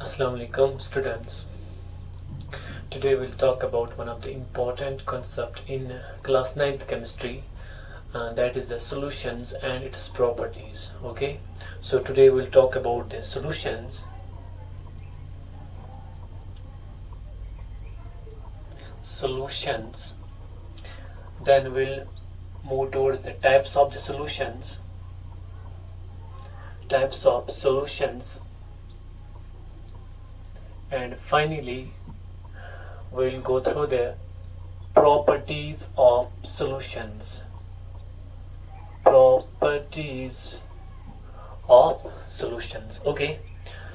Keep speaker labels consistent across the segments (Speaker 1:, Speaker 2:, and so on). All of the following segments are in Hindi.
Speaker 1: Assalamu alaikum students. Today we'll talk about one of the important concept in class ninth chemistry, that is the solutions and its properties. Okay, so today we'll talk about the solutions, then we'll move towards the types of solutions, and finally we'll go through the properties of solutions. Okay,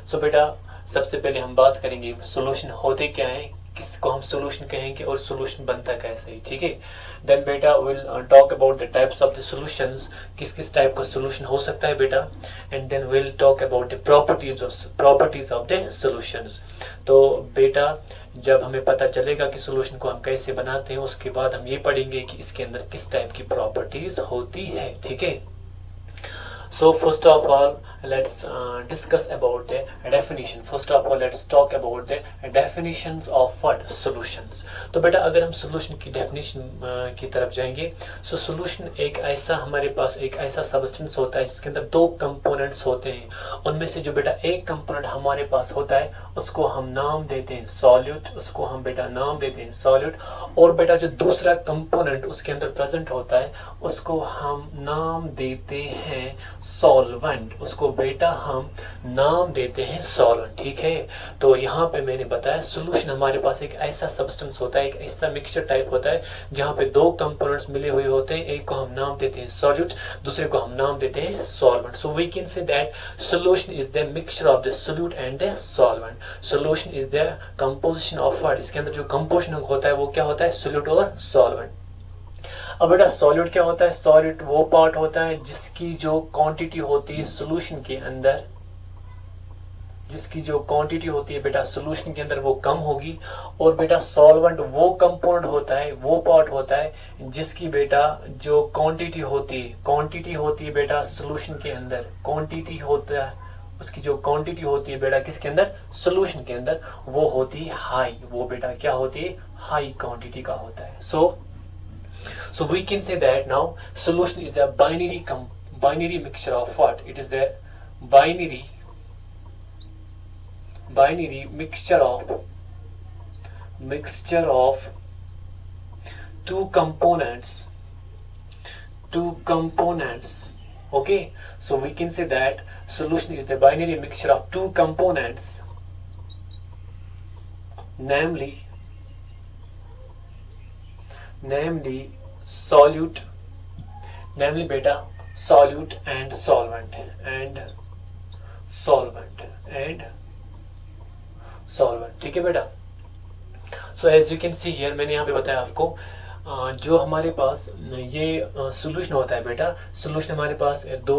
Speaker 1: so बेटा सबसे पहले हम बात करेंगे सोल्यूशन होते क्या है, किसको हम सोल्यूशन कहेंगे और सोल्यूशन बनता कैसे है. ठीक है, देन बेटा will talk about the types of the solutions, किस किस टाइप का सोल्यूशन हो सकता है बेटा, and then will talk about the properties of the solutions. तो बेटा जब हमें पता चलेगा कि सोल्यूशन को हम कैसे बनाते हैं, उसके बाद हम ये पढ़ेंगे कि इसके अंदर किस टाइप की प्रॉपर्टीज होती है. ठीक है, so first of all let's discuss about the definition. First of all let's talk about the definitions of what solutions. तो बेटा अगर हम solution की definition की तरफ जाएंगे, so solution एक ऐसा हमारे पास एक ऐसा substance होता है जिसके अंदर दो components होते हैं. उनमें से जो बेटा एक component हमारे पास होता है उसको हम नाम देते हैं solute, उसको हम बेटा नाम देते हैं solute, और बेटा जो दूसरा component उसके अंदर present होता है उसको हम नाम देते हैं सॉल्वेंट, उसको बेटा हम नाम देते हैं सॉल्वेंट. ठीक है, तो यहाँ पे मैंने बताया सोल्यूशन हमारे पास एक ऐसा सब्सटेंस होता है, एक ऐसा मिक्सचर टाइप होता है जहाँ पे दो कंपोनेंट्स मिले हुए होते हैं, एक को हम नाम देते हैं सॉल्यूट, दूसरे को हम नाम देते हैं solvent. So we can say that solution is the mixture of the solute and the solvent. Solution is the composition of what, इसके अंदर जो कंपोजिशन होता है वो क्या होता है, सोल्यूट और सॉल्वेंट. अब बेटा सॉल्यूट क्या होता है, सॉल्यूट वो पार्ट होता है जिसकी जो क्वांटिटी होती है सोल्यूशन के अंदर, जिसकी जो क्वांटिटी होती है बेटा सोल्यूशन के अंदर वो कम होगी, और बेटा सॉल्वेंट वो कंपाउंड होता है, वो पार्ट होता है जिसकी बेटा जो क्वांटिटी होती है बेटा सोल्यूशन के अंदर, क्वांटिटी होता है उसकी जो क्वांटिटी होती है बेटा किसके अंदर, सोल्यूशन के अंदर, वो होती है हाई, वो बेटा क्या होती है, हाई क्वांटिटी का होता है. So we can say that now solution is a binary mixture of what? It is the binary mixture of two components. Okay, so we can say that solution is the binary mixture of two components, namely solute, बेटा solute and solvent. ठीक है बेटा. So as you can see here, मैंने यहाँ पे बताया आपको जो हमारे पास ये सोल्यूशन होता है बेटा, सोल्यूशन हमारे पास दो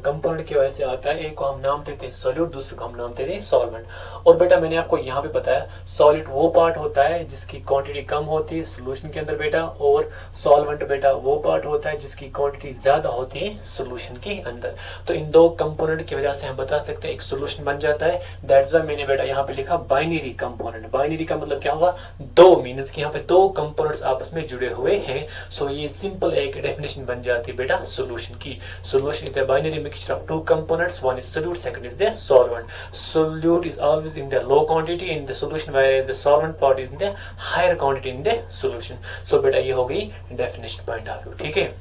Speaker 1: कंपोनेंट की वजह से आता है, एक को हम नाम देते हैं सॉल्यूट, दूसरे को हम नाम देते हैं सॉल्वेंट. और बेटा मैंने आपको यहाँ पे बताया सॉल्यूट वो पार्ट होता है जिसकी क्वांटिटी कम होती है सोल्यूशन के अंदर बेटा, और सॉल्वेंट बेटा वो पार्ट होता है जिसकी क्वांटिटी ज्यादा होती है सोल्यूशन के अंदर. तो इन दो कंपोनेंट की वजह से हम बता सकते हैं एक सोल्यूशन बन जाता है. दैट्स व्हाई मैंने बेटा यहाँ पे लिखा बाइनरी कंपोनेंट. बाइनरी का मतलब क्या हुआ, दो, मीन्स कि यहाँ पे दो कंपोनेंट्स आपस में जुड़े हुए हैं. सो ये सिंपल एक डेफिनेशन बन जाती है बेटा सोल्यूशन की. Solution is the binary mixture of two components, one is solute, second is the solvent. Solute is always in the low quantity in the solution, where the solvent part is in the higher quantity in the solution. So बेटा ये हो गई डेफिनेशन पॉइंट ऑफ व्यू. ठीक है,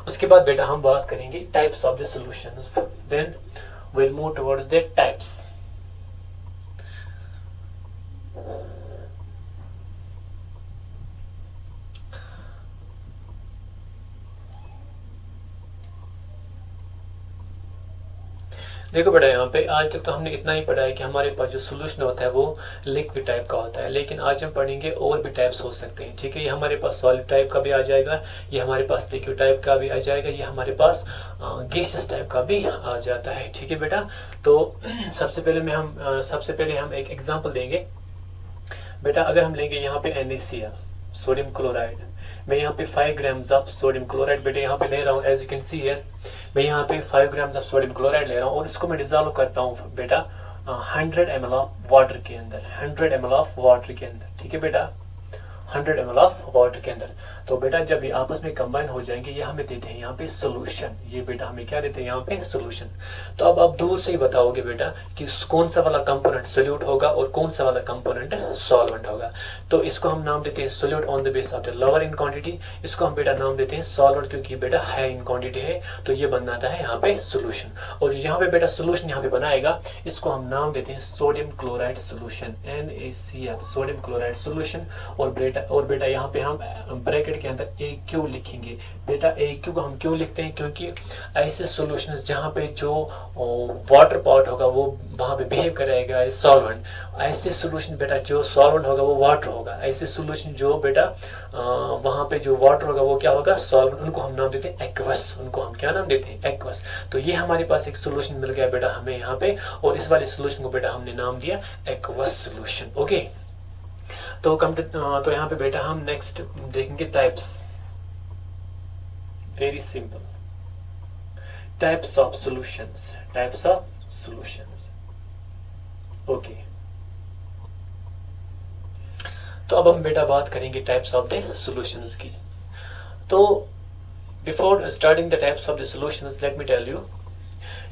Speaker 1: उसके बाद बेटा हम बात करेंगे types of the solutions. Then we'll move towards the types. देखो बेटा यहाँ पे आज तक तो हमने इतना ही पढ़ा है कि हमारे पास जो सोल्यूशन होता है वो लिक्विड टाइप का होता है, लेकिन आज हम पढ़ेंगे और भी टाइप्स हो सकते हैं. ठीक है, ये हमारे पास सॉलिड टाइप का भी आ जाएगा, ये हमारे पास लिक्विड टाइप का भी आ जाएगा, ये हमारे पास गैसेस टाइप का भी आ जाता है. ठीक है बेटा, तो सबसे पहले हम एक एग्जाम्पल देंगे बेटा. अगर हम लेंगे यहाँ पे NaCl, सोडियम क्लोराइड, मैं यहाँ पे 5 ग्राम्स ऑफ सोडियम क्लोराइड बेटे यहाँ पे ले रहा हूँ. As you can see here मैं यहाँ पे 5 ग्राम्स ऑफ सोडियम क्लोराइड ले रहा हूँ और इसको मैं डिजोल्व करता हूँ बेटा 100 ml ऑफ वाटर के अंदर, 100 ml ऑफ वाटर के अंदर, ठीक है बेटा, 100 ml ऑफ वाटर के अंदर। तो बेटा जब ये आपस में कंबाइन हो जाएंगे, ये हमें देते हैं यहाँ पे सोल्यूशन, ये बेटा हमें क्या देते हैं यहाँ पे सोल्यूशन। तो अब आप दूर से ही बताओगे बेटा कि कौन सा वाला कंपोनेंट सोल्यूट होगा और कौन सा वाला कंपोनेंट सॉल्वेंट होगा। तो इसको हम नाम देते हैं solute on the base of the lower in quantity, इसको हम बेटा नाम देते हैं सॉल्वेंट क्योंकि बेटा हाई इन क्वांटिटी है, तो ये बनाता है यहाँ पे सोल्यूशन। और यहाँ पे बेटा सोल्यूशन यहाँ पे बनाएगा, इसको हम नाम देते हैं sodium chloride solution, NaCl, sodium chloride solution. और बेटा यहाँ पे हम ब्रैकेट के अंदर AQ लिखेंगे। बेटा AQ को हम क्यों लिखते हैं, क्योंकि ऐसे सॉल्यूशन जहाँ पे जो वाटर पार्ट होगा वो वहाँ पे बिहेव करेगा एज सॉल्वेंट, ऐसे सॉल्यूशन बेटा जो सॉल्वेंट होगा वो वाटर होगा, ऐसे सॉल्यूशन जो बेटा वहाँ पे जो वाटर होगा वो क्या होगा सॉल्वेंट, उनको हम नाम देते हैं एक्वस, उनको हम क्या नाम देते हैं एक्वस। तो ये हमारे पास एक सॉल्यूशन मिल गया बेटा हमें यहाँ पे, और इस वाले सॉल्यूशन को बेटा हमने नाम दिया एक्वस सॉल्यूशन। ओके, तो तो यहाँ पे बेटा हम नेक्स्ट देखेंगे types, very simple, types of solutions, types of solutions. Okay, तो अब हम बेटा बात करेंगे टाइप्स ऑफ द सॉल्यूशंस की। तो before starting the types of the solutions let me tell you,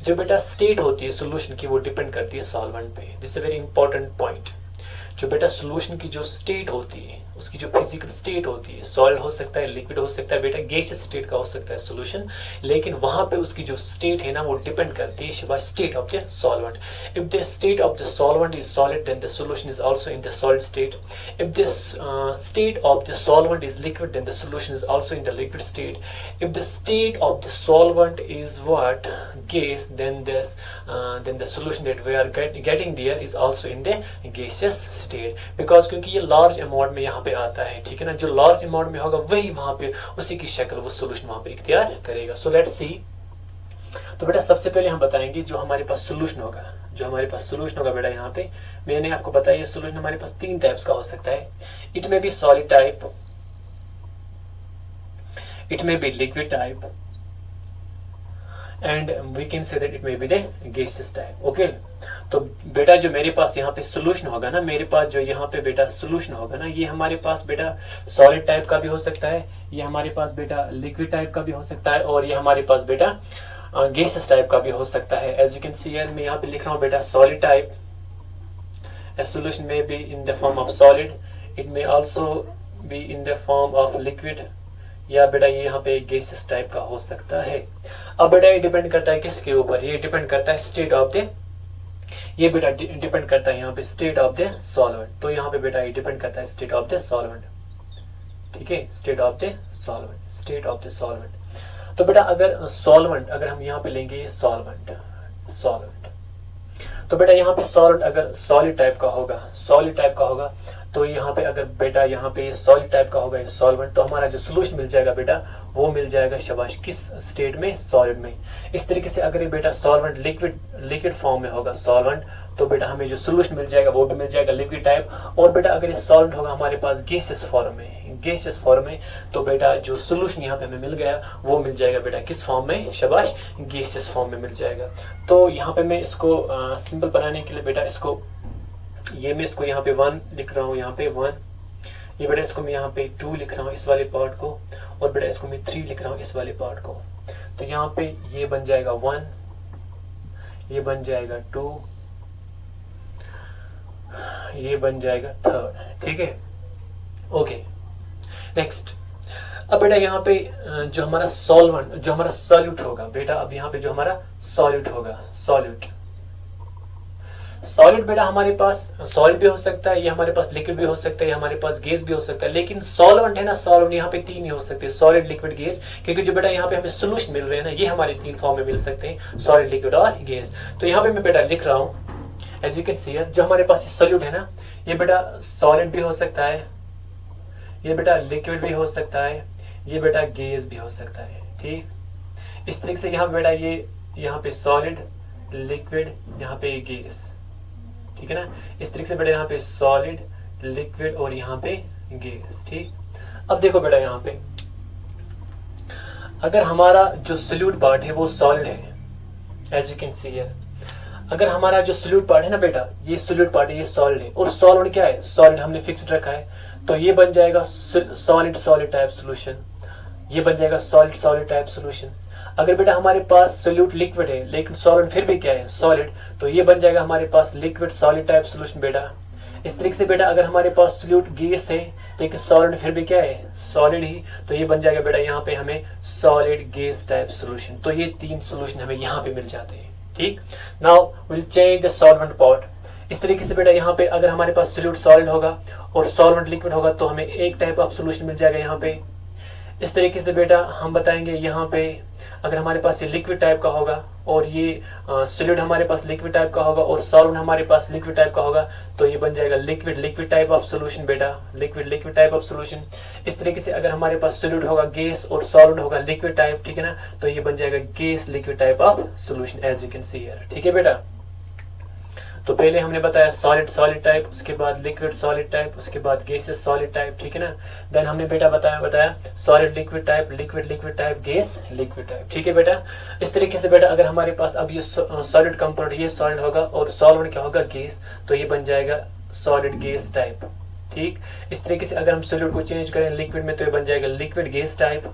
Speaker 1: जो बेटा स्टेट होती है सॉल्यूशन की वो डिपेंड करती है सॉल्वेंट पे। This is a very important point. जो बेटा सॉल्यूशन की जो स्टेट होती है, उसकी जो फिजिकल स्टेट होती है, सॉलिड हो सकता है, लिक्विड हो सकता है, बेटा गैसियस स्टेट का हो सकता है सॉल्यूशन, लेकिन वहां पे उसकी जो स्टेट है ना वो डिपेंड करती है state of the solvent. If the state of the solvent is solid then the solution is also in the solid state. If the state of the solvent is liquid then the solution is also in the liquid state. If the state of the solvent is what gas, then the solution that we are getting there is also in the gaseous state, because क्योंकि ये लार्ज अमाउंट में यहाँ पे आता है, ठीक है ना, जो लार्ज अमाउंट में होगा वही वहाँ पे उसी की शक्ल वो सोल्यूशन वहाँ पे इख्तियार करेगा। So let's see. तो बेटा सबसे पहले हम बताएंगे जो हमारे पास सोल्यूशन होगा, जो हमारे पास सोल्यूशन होगा बेटा यहाँ पे मैंने आपको बताया ये सोल्यूशन हमारे पास 3 टाइप्स का हो सकता है। It may be solid type, it may be liquid type, and we can say that it may be the gaseous type. Okay, तो बेटा जो मेरे पास यहाँ पे सोल्यूशन होगा ना, मेरे पास जो यहाँ पे बेटा सोल्यूशन होगा ना, ये हमारे पास बेटा सॉलिड टाइप का भी हो सकता है, ये हमारे पास बेटा लिक्विड टाइप का भी हो सकता है, और ये हमारे पास बेटा गैसियस टाइप का भी हो सकता है। As you can see here मैं यहाँ पे लिख रहा हूँ बेटा solid type, a solution may be in the form of solid, it may also be in the form of liquid, या बेटा ये यहाँ पे गैसियस टाइप का हो सकता है। अब बेटा ये डिपेंड करता है किसके ऊपर, ये डिपेंड करता है स्टेट ऑफ द, ये बेटा डिपेंड करता है यहाँ पे स्टेट ऑफ द सॉल्वेंट। तो यहाँ पे बेटा ये डिपेंड करता है स्टेट ऑफ द सॉल्वेंट, ठीक है, state of the solvent, state of the solvent. तो बेटा अगर सॉल्वेंट अगर हम यहाँ पे लेंगे सॉल्वेंट, तो बेटा यहाँ पे सॉल्वेंट अगर सॉलिड टाइप का होगा, सॉलिड टाइप का होगा, तो यहाँ पे अगर बेटा यहाँ पे सॉलिड टाइप का होगा सॉल्वेंट, तो हमारा जो सोल्यूशन मिल जाएगा बेटा वो मिल जाएगा शाबाश किस स्टेट में, सॉलिड में। इस तरीके से अगर ये बेटा सॉल्वेंट लिक्विड फॉर्म में होगा सॉल्वेंट, तो बेटा हमें जो सोल्यूशन मिल जाएगा वो भी मिल जाएगा लिक्विड टाइप। और बेटा अगर ये सॉल्वेंट होगा हमारे पास गैसियस फॉर्म में, तो बेटा जो सोल्यूशन यहाँ पे हमें मिल गया वो मिल जाएगा बेटा किस फॉर्म में, शाबाश गैसियस फॉर्म में मिल जाएगा। तो यहाँ पे मैं इसको सिंपल बनाने के लिए बेटा इसको ये मैं इसको यहाँ पे 1 लिख रहा हूँ, यहाँ पे 1, ये बेटा इसको मैं यहाँ पे 2 लिख रहा हूँ इस वाले पार्ट को, और बेटा इसको मैं 3 लिख रहा हूँ इस वाले पार्ट को। तो यहाँ पे ये बन जाएगा 1, ये बन जाएगा 2, ये बन जाएगा 3, ठीक है। Okay, next. अब बेटा यहाँ पे जो हमारा सॉल्वेंट, जो हमारा सॉल्यूट होगा बेटा, अब यहाँ पे जो हमारा सॉल्यूट होगा, सॉलिड बेटा हमारे पास सॉलिड भी हो सकता है, ये हमारे पास लिक्विड भी हो सकता है, ये हमारे पास गैस भी हो सकता है, लेकिन सॉल्वेंट है ना, सॉल्वेंट यहाँ पे 3 ही हो सकते हैं, सॉलिड लिक्विड गैस, क्योंकि जो बेटा यहाँ पे हमें सोल्यूशन मिल रहे हैं ना ये हमारे 3 फॉर्म में मिल सकते हैं, सॉलिड लिक्विड और गैस। तो यहाँ पे मैं बेटा लिख रहा हूँ एज यू कैन सी जो हमारे पास सॉल्यूट है ना, ये बेटा सॉलिड भी हो सकता है, ये बेटा लिक्विड भी हो सकता है, ये बेटा गैस भी हो सकता है, ठीक। इस तरीके से यहाँ बेटा ये यहाँ पे सॉलिड लिक्विड, यहाँ पे गैस, ठीक है ना। इस तरीके से बेटा यहाँ पे सॉलिड लिक्विड और यहाँ पे गैस, ठीक। अब देखो बेटा यहाँ पे अगर हमारा जो सोल्यूट पार्ट है वो सॉलिड है, as you can see here, अगर हमारा जो सोल्यूट पार्ट है ना बेटा, ये सोल्यूट पार्ट है, ये सॉलिड है, और सॉल्वेंट क्या है, सॉलिड हमने फिक्स्ड रखा है, तो ये बन जाएगा सॉलिड सॉलिड टाइप सोल्यूशन, ये बन जाएगा सॉलिड सॉलिड टाइप सोल्यूशन। अगर बेटा हमारे पास सोल्यूट लिक्विड है लेकिन सॉलिड फिर भी क्या है, सॉलिड, तो ये बन जाएगा हमारे पास लिक्विड सॉलिड टाइप सोल्यूशन बेटा। इस तरीके से बेटा अगर हमारे पास सोल्यूट गैस है लेकिन सॉलिड फिर भी क्या है, सॉलिड ही, तो ये बन जाएगा बेटा यहाँ पे हमें सॉलिड गैस टाइप सोल्यूशन। तो ये तीन सोल्यूशन हमें यहाँ पे मिल जाते हैं। ठीक, now will change the solvent part. इस तरीके से बेटा यहाँ पे अगर हमारे पास सोल्यूट सॉलिड होगा और सॉल्वेंट लिक्विड होगा तो हमें एक टाइप ऑफ सोल्यूशन मिल जाएगा यहाँ पे। इस तरीके से बेटा हम बताएंगे यहाँ पे अगर हमारे पास ये लिक्विड टाइप का होगा और ये सॉलिड हमारे पास लिक्विड टाइप का होगा और सॉल्वेंट हमारे पास लिक्विड टाइप का होगा, तो ये बन जाएगा liquid liquid type of solution बेटा, liquid liquid type of solution. इस तरीके से अगर हमारे पास सॉलिड होगा गैस और सॉल्वेंट होगा लिक्विड टाइप, ठीक है ना, तो ये बन जाएगा gas liquid type of solution as you can see here. ठीक है बेटा, तो पहले हमने बताया सॉलिड सॉलिड टाइप, उसके बाद लिक्विड सॉलिड टाइप, उसके बाद गैसेस सॉलिड टाइप, ठीक है ना। देन हमने बेटा बताया solid liquid type, liquid liquid type, gas liquid type. ठीक है बेटा, इस तरीके से बेटा अगर हमारे पास अब ये सॉलिड कंपोनेंट ये सॉलिड होगा और सॉल्वेंट क्या होगा, गैस, तो ये बन जाएगा सॉलिड गैस टाइप। ठीक, इस तरीके से अगर हम सॉलिड को चेंज करें लिक्विड में तो ये बन जाएगा लिक्विड गैस टाइप।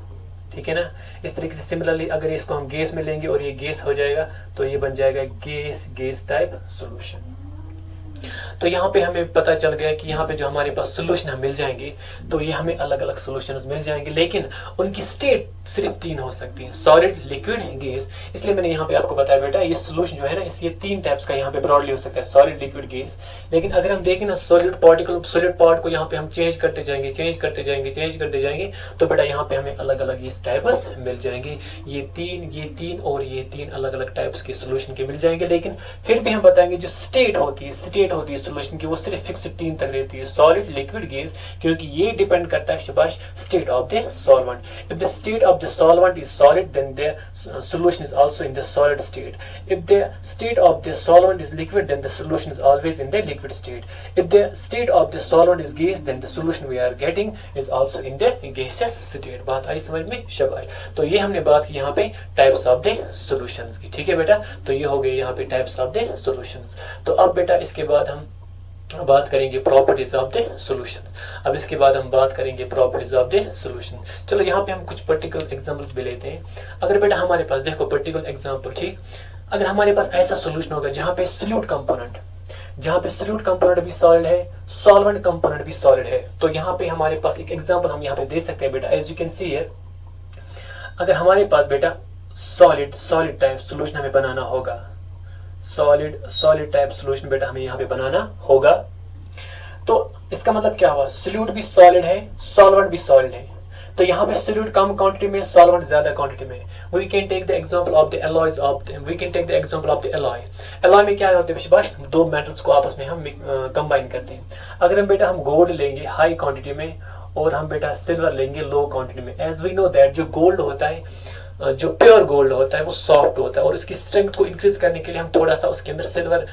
Speaker 1: ठीक है ना, इस तरीके से सिमिलरली अगर इसको हम गैस में लेंगे और ये गैस हो जाएगा तो ये बन जाएगा गैस गैस टाइप सॉल्यूशन। तो यहाँ पे हमें पता चल गया कि यहाँ पे जो हमारे पास सोल्यूशन हम मिल जाएंगे तो ये हमें अलग अलग सोल्यूशंस मिल जाएंगे, लेकिन उनकी स्टेट सिर्फ तीन हो सकती है, सॉलिड लिक्विड गैस। इसलिए मैंने यहाँ पे आपको बताया बेटा ये सोल्यूशन जो है ना ये तीन टाइप्स का यहाँ पे ब्रॉडली हो सकता है, सॉलिड लिक्विड गैस। लेकिन अगर हम देखें ना सॉलिड पार्टिकल सॉलिड पार्ट को यहाँ पे हम चेंज करते जाएंगे चेंज करते जाएंगे चेंज करते जाएंगे तो बेटा यहाँ पे हमें अलग अलग ये टाइप्स मिल जाएंगे, ये तीन और ये तीन अलग अलग टाइप्स के सोल्यूशन के मिल जाएंगे। लेकिन फिर भी हम बताएंगे जो स्टेट होती है सोल्यूशन की वो सिर्फ फिक्स तीन तक रहती है, सॉलिड लिक्विड गैस, क्योंकि ये डिपेंड करता है शाबाश state of the solvent. If the state of the solvent is solid then the solution is also in the solid state. If the state of the solvent is liquid then the solution is always in the liquid state. If the state of the solvent is gas then the solution we are getting is also in the gaseous state. बात आई समझ में शाबाश। तो ये हमने बात की यहाँ पे टाइप्स ऑफ द सॉल्यूशंस की। ठीक है बेटा, तो ये हो गए यहाँ पे टाइप्स ऑफ द सॉल्यूशंस। तो अब बेटा इसके बाद हम बात करेंगे प्रॉपर्टीज ऑफ द सॉल्यूशंस। अब इसके बाद हम बात करेंगे प्रॉपर्टीज ऑफ द सॉल्यूशन। चलो यहाँ पे हम कुछ पर्टिकुलर एग्जांपल्स भी लेते हैं। अगर बेटा हमारे पास देखो पर्टिकुलर एग्जांपल, ठीक, अगर हमारे पास ऐसा सॉल्यूशन होगा जहाँ पे सोल्यूट कंपोनेंट भी सॉलिड है, सॉल्वेंट कंपोनेंट भी सॉलिड है, तो यहाँ पे हमारे पास एक एग्जाम्पल हम यहाँ पे दे सकते हैं बेटा, as you can see here. अगर हमारे पास बेटा सॉलिड टाइप सॉल्यूशन हमें बनाना होगा, सॉलिड टाइप सॉल्यूशन बेटा हमें यहाँ पे बनाना होगा, तो इसका मतलब क्या हुआ, सोल्यूट भी सॉलिड है सॉल्वेंट भी सॉलिड है, तो यहाँ पे सोल्यूट कम क्वांटिटी में सॉल्वेंट ज्यादा क्वांटिटी में। We can take the example of the alloys alloy में क्या होते हैं बस दो मेटल्स को आपस में हम कंबाइन करते हैं। अगर हम बेटा हम गोल्ड लेंगे हाई क्वांटिटी में और हम बेटा सिल्वर लेंगे लो क्वांटिटी में, एज वी नो दैट जो गोल्ड होता है, जो प्योर गोल्ड होता है वो सॉफ्ट होता है और इसकी स्ट्रेंथ को इंक्रीज करने के लिए हम थोड़ा सा उसके अंदर सिल्वर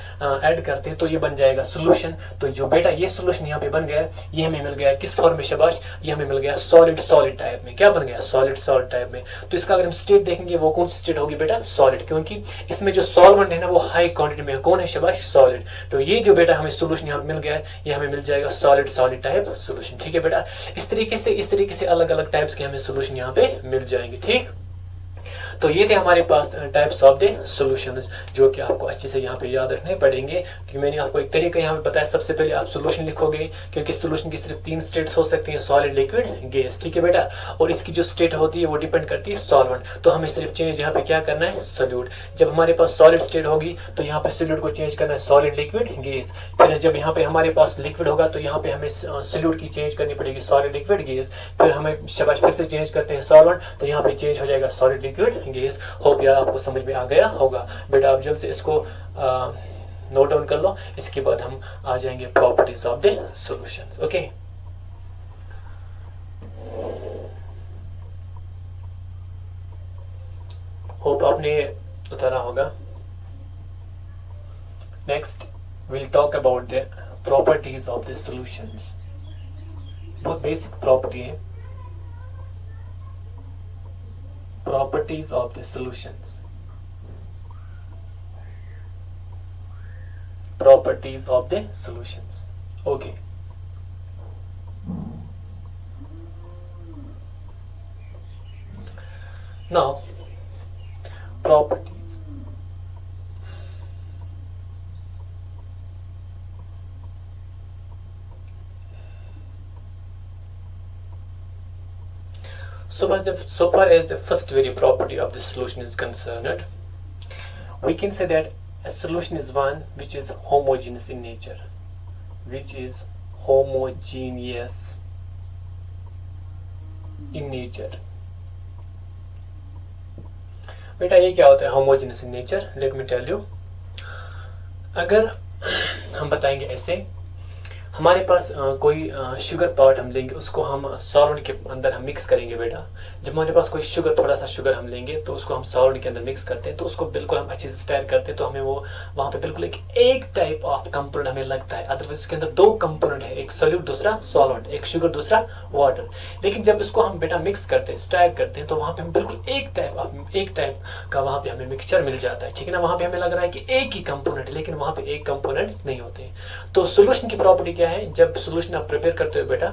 Speaker 1: ऐड करते हैं, तो ये बन जाएगा सोल्यूशन। तो जो बेटा ये सोल्यूशन यहाँ पे बन गया ये हमें मिल गया किस फॉर्म में शाबाश, ये हमें मिल गया सॉलिड टाइप में। क्या बन गया, सॉलिड टाइप में। तो इसका अगर हम स्टेट देखेंगे वो कौन सी स्टेट होगी बेटा, सॉलिड, क्योंकि इसमें जो सॉल्वेंट है ना वो हाई क्वांटिटी में कौन है शाबाश, सॉलिड। तो ये जो बेटा हमें सोल्यूशन यहाँ मिल गया ये हमें मिल जाएगा सॉलिड टाइप सोल्यूशन। ठीक है बेटा, इस तरीके से अलग अलग टाइप्स के हमें सोल्यूशन यहाँ पे मिल जाएंगे। ठीक, तो ये थे हमारे पास टाइप्स ऑफ द सॉल्यूशंस जो कि आपको अच्छे से यहाँ पे याद रखने पड़ेंगे, क्योंकि मैंने आपको एक तरीका यहाँ पे बताया। सबसे पहले आप सॉल्यूशन लिखोगे क्योंकि सॉल्यूशन की सिर्फ तीन स्टेट्स हो सकती हैं, सॉलिड लिक्विड गैस। ठीक है बेटा, और इसकी जो स्टेट होती है वो डिपेंड करती है सॉल्वेंट, तो हमें सिर्फ चेंज यहाँ पे क्या करना है, सोल्यूट। जब हमारे पास सॉलिड स्टेट होगी तो यहाँ पे सोल्यूट को चेंज करना है सॉलिड लिक्विड गैस। फिर जब यहाँ पे हमारे पास लिक्विड होगा तो यहाँ पे हमें सोल्यूट की चेंज करनी पड़ेगी सॉलिड लिक्विड गैस। फिर हमें शाबाश फिर से चेंज करते हैं सॉल्वेंट, तो यहाँ पे चेंज हो जाएगा सॉलिड लिक्विड गैस। होप यार आपको समझ में आ गया होगा। बेटा आप जल्द से इसको नोट डाउन कर लो, इसके बाद हम आ जाएंगे properties of the solutions. Okay, hope आपने उतारा होगा। Next will talk about the properties of the solutions. बहुत बेसिक प्रॉपर्टी है, properties of the solutions। properties of the solutions. Okay. Now, properties. So far as the first very property of the solution is concerned, we can say that a solution is one which is homogeneous in nature, which is homogeneous in nature. बेटा ये क्या होता है homogeneous in nature? Let me tell you. अगर हम बताएंगे ऐसे, हमारे पास कोई शुगर पाउडर हम लेंगे, उसको हम सॉल्वेंट के अंदर हम मिक्स करेंगे बेटा। जब हमारे पास कोई शुगर, थोड़ा सा शुगर हम लेंगे तो उसको हम सॉल्वेंट के अंदर मिक्स करते हैं, तो उसको बिल्कुल हम अच्छे से स्टायर करते हैं, तो हमें वो वहाँ पे बिल्कुल एक टाइप ऑफ कंपोनेंट हमें लगता है। अदरवाइज उसके अंदर दो कंपोनेंट है, एक सोल्यूट दूसरा सॉल्वेंट, एक शुगर दूसरा वाटर। लेकिन जब इसको हम बेटा मिक्स करते हैं, स्टायर करते हैं, तो वहाँ पे हम बिल्कुल एक टाइप का वहाँ पे हमें मिक्सचर मिल जाता है, ठीक है ना। वहाँ पे हमें लग रहा है कि एक ही कंपोनेंट है, लेकिन वहाँ पे एक कंपोनेंट्स नहीं होते। तो सोल्यूशन की प्रॉपर्टी क्या है? जब सोल्यूशन आप प्रिपेयर करते हो बेटा,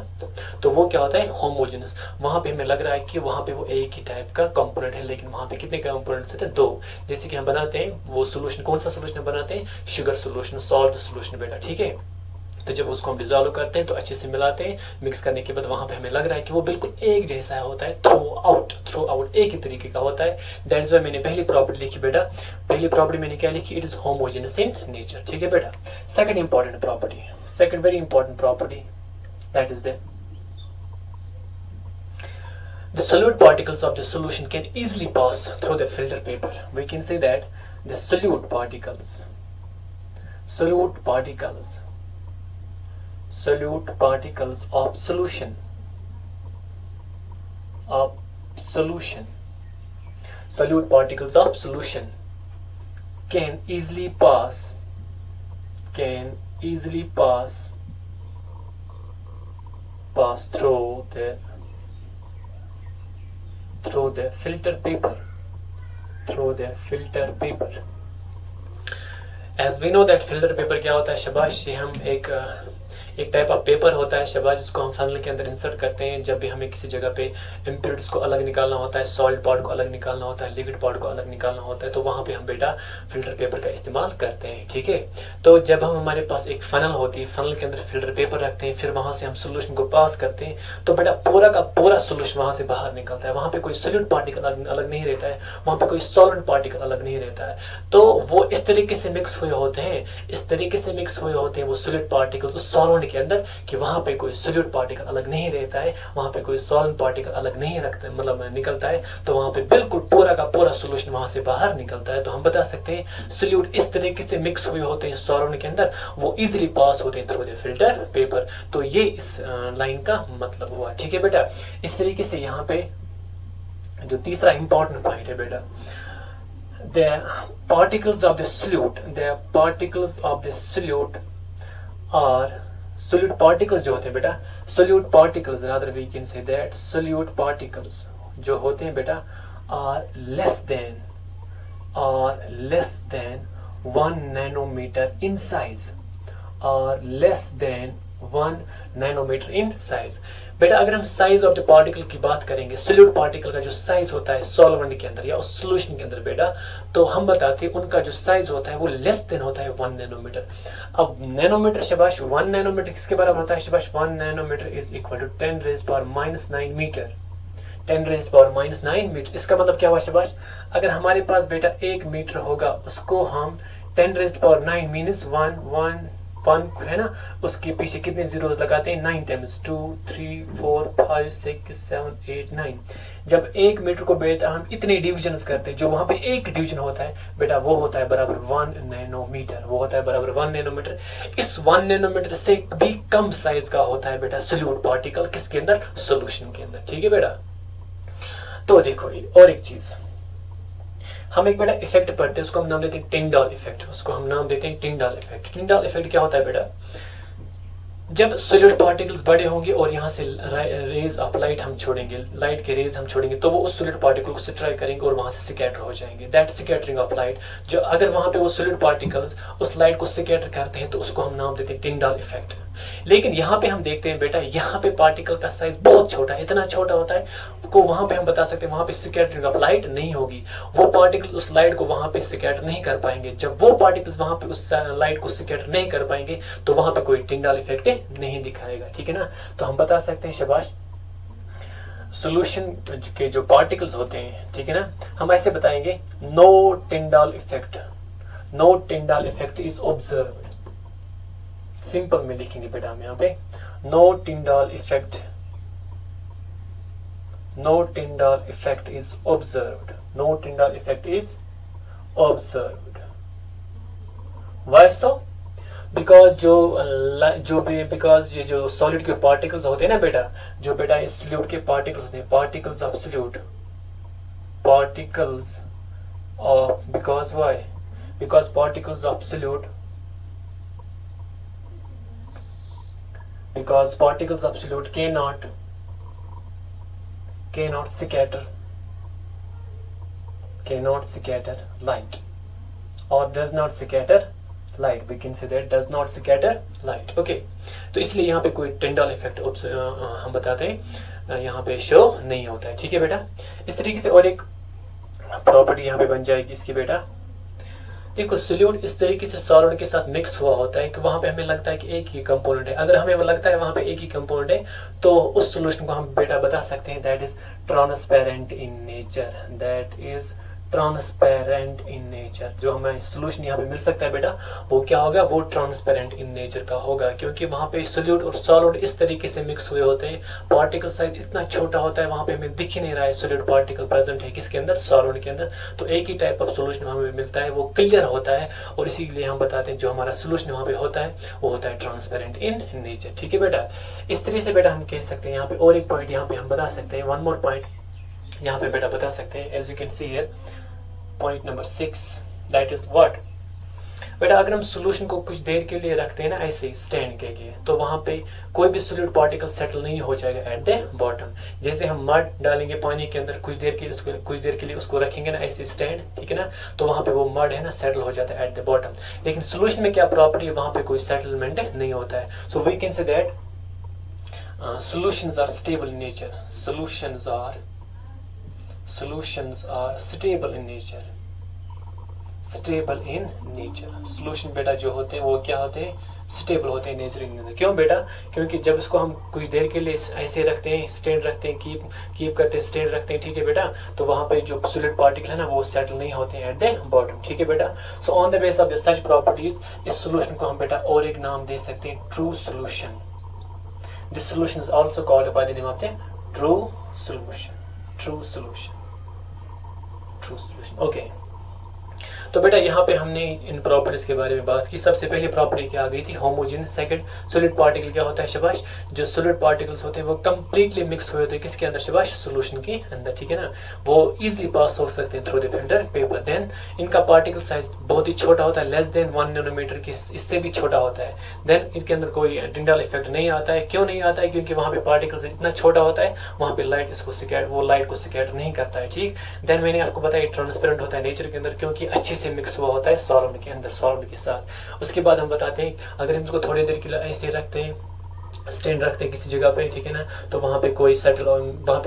Speaker 1: तो वो क्या होता है? होमोजेनस। वहां पे हमें लग रहा है कि वहां पे वो एक ही टाइप का कंपोनेंट है, लेकिन वहां पे कितने कंपोनेंट्स होते हैं? दो। जैसे कि हम बनाते हैं वो सोल्यूशन, कौन सा सोल्यूशन बनाते हैं? शुगर सोल्यूशन, सॉल्ट सोल्यूशन बेटा, ठीक है। तो जब उसको हम डिजोल्व करते हैं तो अच्छे से मिलाते हैं, मिक्स करने के बाद वहां पे हमें लग रहा है कि वो बिल्कुल एक जैसा होता है, थ्रू आउट एक ही तरीके का होता है। दैट इज व्हाई मैंने पहली प्रॉपर्टी लिखी बेटा। पहली प्रॉपर्टी मैंने क्या लिखी? It is homogeneous in nature, ठीक है बेटा। Second important property, second very important property, that is the solute particles of the solution can easily pass through the filter paper. We can say that the solute particles of solution solute particles of solution can easily pass through the filter paper, as we know that filter paper क्या होता है? शाबाश, ये हम एक टाइप ऑफ पेपर होता है शाबाश, जिसको हम फनल के अंदर इंसर्ट करते हैं जब भी हमें किसी जगह पे इम्प्योरिटीज को अलग निकालना होता है, सॉल्ट पार्ट को अलग निकालना होता है, लिक्विड पार्ट को अलग निकालना होता है, तो वहाँ पे हम बेटा फिल्टर पेपर का इस्तेमाल करते हैं, ठीक है। तो जब हम हमारे पास एक फनल होती है, फनल के अंदर फिल्टर पेपर रखते हैं, फिर वहाँ से हम सोल्यूशन को पास करते हैं, तो बेटा पूरा का पूरा सोल्यूशन वहाँ से बाहर निकलता है। वहाँ पे कोई सोल्यूट पार्टिकल अलग नहीं रहता है, वहाँ पे कोई सॉल्वेंट पार्टिकल अलग नहीं रहता है। तो वो इस तरीके से मिक्स हुए होते हैं, वो सोल्यूट पार्टिकल उस सॉल्वेंट के अंदर, कि वहां पे कोई सोल्यूट पार्टिकल अलग नहीं रहता है, वहां पे कोई सॉल्वेंट पार्टिकल अलग नहीं रखता, मतलब निकलता है। तो वहां पे बिल्कुल पूरा का पूरा सोल्यूशन वहां से बाहर निकलता है। तो हम बता सकते हैं सोल्यूट इस तरीके से मिक्स हुए होते हैं सॉल्वेंट के अंदर, वो इजीली पास होते हैं थ्रू द फिल्टर पेपर। तो ये इस लाइन का मतलब हुआ, ठीक है बेटा। इस तरीके से यहाँ पे जो तीसरा इंपॉर्टेंट पॉइंट है बेटा, the particles of the solute are solute particles जो होते हैं बेटा, solute particles, rather we can say that solute particles जो होते हैं बेटा are less than 1 nanometer in size, बेटा अगर हम साइज ऑफ द पार्टिकल की बात करेंगे, सोल्यूट पार्टिकल का जो साइज होता है सॉल्वेंट के अंदर या उस सोल्यूशन के अंदर बेटा, तो हम बताते हैं उनका जो साइज होता है वो लेस देन होता है 1 नैनोमीटर। अब नैनोमीटर शाबाश, 1 नैनोमीटर किसके बराबर होता है शाबाश? 1 nanometre is equal to 10⁻⁹ metre, 10⁻⁹ metre. इसका मतलब क्या हुआ शाबाश? अगर हमारे पास बेटा 1 मीटर होगा, उसको हम 10⁻⁹ मीन्स 1 है ना, उसके पीछे कितने जीरोस लगाते हैं? 9 टाइम्स 2 3 4 5 6 7 8 9। जब 1 मीटर को बेटा हम इतने डिविजन्स करते हैं, जो वहां पे एक डिवीजन होता है बेटा वो होता है बराबर 1 नैनोमीटर, वो होता है बराबर 1 नैनोमीटर। इस 1 नैनोमीटर से भी कम साइज का होता है बेटा सोल्यूट पार्टिकल, किसके अंदर? सोल्यूशन के अंदर, ठीक है बेटा। तो देखो और एक चीज, हम एक बेटा इफेक्ट पढ़ते हैं, उसको हम नाम देते हैं टिंडाल इफेक्ट, टिंडाल इफेक्ट क्या होता है बेटा? जब सोलिड पार्टिकल्स बड़े होंगे और यहाँ से रेज ऑफ लाइट हम छोड़ेंगे, लाइट के रेज हम छोड़ेंगे, तो वो उस सोलिड पार्टिकल को स्ट्राइक करेंगे और वहाँ से स्कैटर हो जाएंगे। दैट स्कैटरिंग ऑफ लाइट, जो अगर वहाँ पे वो सोलिड पार्टिकल्स उस लाइट को स्कैटर करते हैं तो उसको हम नाम देते हैं टिंडाल इफेक्ट। लेकिन यहाँ पे हम देखते हैं बेटा, यहाँ पे पार्टिकल का साइज बहुत छोटा है, इतना छोटा होता है को वहाँ पे हम बता सकते हैं वहाँ पे स्कैटरिंग ऑफ लाइट नहीं होगी, वो पार्टिकल उस लाइट को वहाँ पे स्कैटर नहीं कर पाएंगे। जब वो पार्टिकल्स वहाँ पे उस लाइट को स्कैटर नहीं कर पाएंगे तो वहाँ पे कोई टिंडाल इफेक्ट नहीं दिखाएगा, ठीक है ना। तो हम बता सकते हैं शाबाश, सॉल्यूशन के जो पार्टिकल्स होते हैं, ठीक है ना, हम ऐसे बताएंगे, no Tyndall effect, no Tyndall effect is observed. Simple में लिखेंगे बेटा हम यहाँ पे, no Tyndall effect, no Tyndall effect is observed, no Tyndall effect is observed. Why so? Because because ये जो सॉलिड के पार्टिकल्स होते हैं ना बेटा, जो बेटा इस सॉल्यूट के पार्टिकल्स होते हैं, particles of solute, particles of, because why? Because particles of solute, because particles of solute cannot scatter light or does not scatter light, we can say that does not scatter light, okay। तो इसलिए यहाँ पे कोई टिंडाल इफेक्ट हम बताते हैं यहाँ पे शो नहीं होता है, ठीक है बेटा। इस तरीके से और एक प्रॉपर्टी यहाँ पे बन जाएगी इसकी बेटा, देखो सोल्यूट इस तरीके से सॉलिड के साथ मिक्स हुआ होता है कि वहां पे हमें लगता है कि एक ही कंपोनेंट है। अगर हमें लगता है वहां पे एक ही कंपोनेंट है तो उस सॉल्यूशन को हम बेटा बता सकते हैं that is transparent in nature, that is transparent in nature. जो हमें सॉल्यूशन यहाँ पे मिल सकता है बेटा वो क्या होगा, वो ट्रांसपेरेंट इन नेचर का होगा, क्योंकि वहाँ पे सोल्यूट और सॉलिड इस तरीके से मिक्स हुए होते हैं, पार्टिकल साइज इतना छोटा होता है, वहाँ पे हमें दिख ही नहीं रहा है सोलिड पार्टिकल प्रेजेंट है किसके अंदर, सॉलिड के अंदर। तो एक ही टाइप ऑफ सोल्यूशन हमें मिलता है, वो क्लियर होता है, और इसीलिए हम बताते हैं जो हमारा सोल्यूशन वहाँ पे होता है वो होता है ट्रांसपेरेंट इन नेचर, ठीक है बेटा। इस तरीके से बेटा हम कह सकते हैं यहाँ पे, और एक पॉइंट यहाँ पे हम बता सकते हैं, वन मोर पॉइंट यहाँ पे बेटा बता सकते हैं, as you can see here point number 6, that is what बेटा, अगर हम सॉल्यूशन को कुछ देर के लिए रखते हैं ना ऐसे स्टैंड के लिए, तो वहां पे कोई भी सॉलिड पार्टिकल सेटल नहीं हो जाएगा एट द बॉटम। जैसे हम मड डालेंगे पानी के अंदर, कुछ देर के लिए उसको रखेंगे ना ऐसे स्टैंड, ठीक है ना, तो वहां पे वो मड है ना सेटल हो जाता है एट द बॉटम। लेकिन सॉल्यूशन में क्या प्रॉपर्टी है, वहां पे कोई सेटलमेंट नहीं होता है। So we can say that solutions are stable in nature, solutions are stable in nature, stable in nature. Solution बेटा जो होते हैं वो क्या होते हैं, स्टेबल होते हैं नेचर के अंदर। क्यों बेटा, क्योंकि जब इसको हम कुछ देर के लिए ऐसे रखते हैं, स्टैंड रखते हैं, कीप करते हैं, स्टैंड रखते हैं, ठीक है बेटा, तो वहाँ पे जो सॉलिड पार्टिकल है ना वो सेटल नहीं होते हैं एट द बॉटम, ठीक है बेटा। So on the base of such properties इस सॉल्यूशन को हम बेटा और एक नाम दे सकते हैं, true solution. This solution is also called by the name of the true solution, true solution, true solution, okay. तो बेटा यहाँ पे हमने इन प्रॉपर्टीज के बारे में बात की। सबसे पहली प्रॉपर्टी क्या आ गई थी, होमोजेनियस। सेकंड, सॉलिड पार्टिकल क्या होता है शाबाश, जो सॉलिड पार्टिकल्स होते हैं वो कंप्लीटली मिक्स हुए होते हैं किसके अंदर शाबाश, सॉल्यूशन के अंदर, ठीक है ना, वो इजीली पास हो सकते हैं through the filter paper. Then इनका पार्टिकल साइज बहुत ही छोटा होता है, लेस देन 1 नैनोमीटर के, इससे भी छोटा होता है। देन इनके अंदर कोई टिंडाल इफेक्ट नहीं आता है। क्यों नहीं आता है, क्योंकि वहाँ पे पार्टिकल्स इतना छोटा होता है, वहाँ पे लाइट वो लाइट को स्कैटर नहीं करता है, ठीक। देन मैंने आपको बताया ट्रांसपेरेंट होता है नेचर के अंदर, क्योंकि अच्छे से मिक्स हुआ होता है सॉलिड के अंदर, सॉलिड के साथ। उसके बाद हम बताते हैं अगर हम इसको थोड़ी देर के लिए ऐसे रखते हैं, स्टैंड रखते हैं किसी जगह पे, ठीक है ना, तो वहाँ पे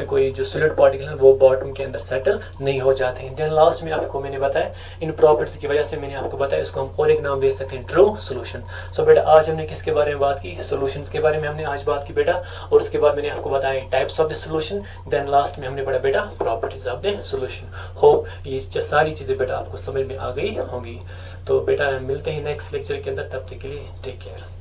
Speaker 1: कोई जो सॉलिड पार्टिकल है वो बॉटम के अंदर सेटल नहीं हो जाते हैं। देन लास्ट में आपको मैंने बताया इन प्रॉपर्टीज की वजह से मैंने आपको बताया इसको हम और एक नाम दे सकते हैं, ट्रू सॉल्यूशन। सो बेटा आज हमने किसके बारे में बात की, सॉल्यूशंस के बारे में हमने आज बात की बेटा, और उसके बाद मैंने आपको बताया types of the solution. Then last में हमने पढ़ा बेटा properties of the solution. Hope ये सारी चीजें बेटा आपको समझ में आ गई होंगी। तो बेटा मिलते हैं नेक्स्ट लेक्चर के अंदर, तब तक के लिए टेक केयर।